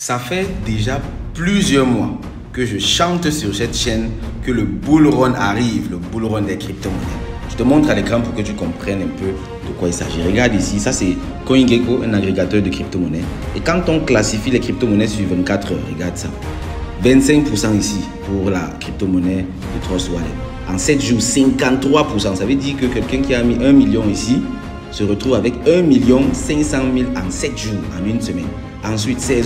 Ça fait déjà plusieurs mois que je chante sur cette chaîne que le bull run arrive, le bull run des crypto-monnaies. Je te montre à l'écran pour que tu comprennes un peu de quoi il s'agit. Regarde ici, ça c'est CoinGecko, un agrégateur de crypto-monnaies. Et quand on classifie les crypto-monnaies sur 24 heures, regarde ça. 25% ici pour la crypto-monnaie de Trust Wallet. En 7 jours, 53%. Ça veut dire que quelqu'un qui a mis 1 million ici se retrouve avec 1 500 000 en 7 jours, en une semaine. Ensuite, 16%,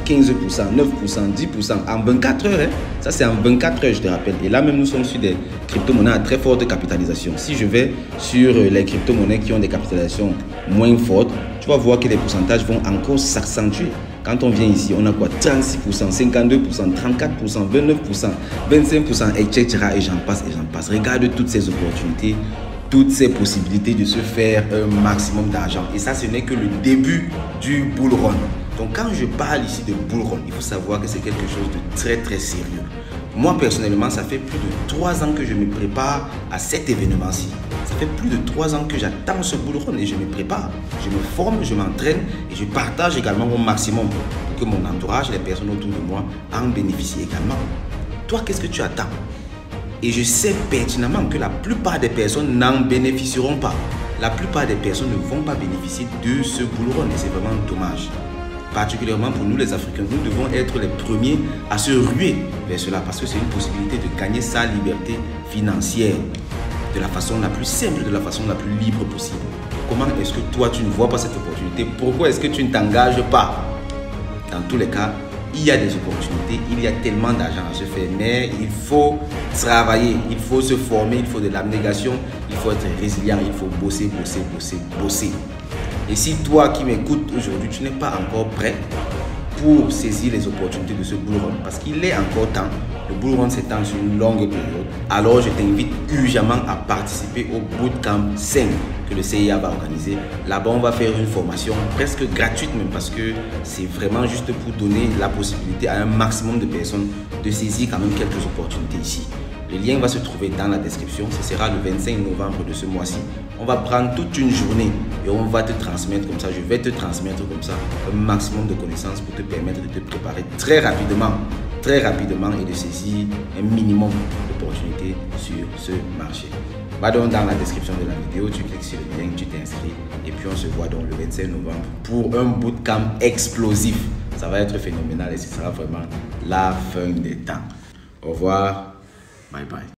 15%, 9%, 10% en 24 heures. Hein. Ça, c'est en 24 heures, je te rappelle. Et là, même, nous sommes sur des crypto-monnaies à très forte capitalisation. Si je vais sur les crypto-monnaies qui ont des capitalisations moins fortes, tu vas voir que les pourcentages vont encore s'accentuer. Quand on vient ici, on a quoi? 36%, 52%, 34%, 29%, 25%, etc. Et j'en passe et j'en passe. Regarde toutes ces opportunités, toutes ces possibilités de se faire un maximum d'argent. Et ça, ce n'est que le début du bull run. Donc, quand je parle ici de bull run, il faut savoir que c'est quelque chose de très, très sérieux. Moi, personnellement, ça fait plus de 3 ans que je me prépare à cet événement-ci. Ça fait plus de 3 ans que j'attends ce bull run et je me prépare. Je me forme, je m'entraîne et je partage également mon maximum pour que mon entourage, les personnes autour de moi, en bénéficient également. Toi, qu'est-ce que tu attends? Et je sais pertinemment que la plupart des personnes n'en bénéficieront pas. La plupart des personnes ne vont pas bénéficier de ce bull run et c'est vraiment dommage. Particulièrement pour nous les Africains, nous devons être les premiers à se ruer vers cela parce que c'est une possibilité de gagner sa liberté financière de la façon la plus simple, de la façon la plus libre possible. Comment est-ce que toi tu ne vois pas cette opportunité? Pourquoi est-ce que tu ne t'engages pas? Dans tous les cas, il y a des opportunités, il y a tellement d'argent à se faire, mais il faut travailler, il faut se former, il faut de l'abnégation, il faut être résilient, il faut bosser, bosser, bosser, bosser. Et si toi qui m'écoutes aujourd'hui, tu n'es pas encore prêt pour saisir les opportunités de ce bull run, parce qu'il est encore temps, le bull run s'étend sur une longue période, alors je t'invite urgemment à participer au Bootcamp 5 que le CIA va organiser. Là-bas, on va faire une formation presque gratuite même, parce que c'est vraiment juste pour donner la possibilité à un maximum de personnes de saisir quand même quelques opportunités ici. Le lien va se trouver dans la description. Ce sera le 25 novembre de ce mois-ci. On va prendre toute une journée et on va te transmettre comme ça. Je vais te transmettre comme ça un maximum de connaissances pour te permettre de te préparer très rapidement et de saisir un minimum d'opportunités sur ce marché. Va donc dans la description de la vidéo, tu cliques sur le lien, tu t'inscris et puis on se voit donc le 25 novembre pour un bootcamp explosif. Ça va être phénoménal et ce sera vraiment la fin des temps. Au revoir. Bye bye.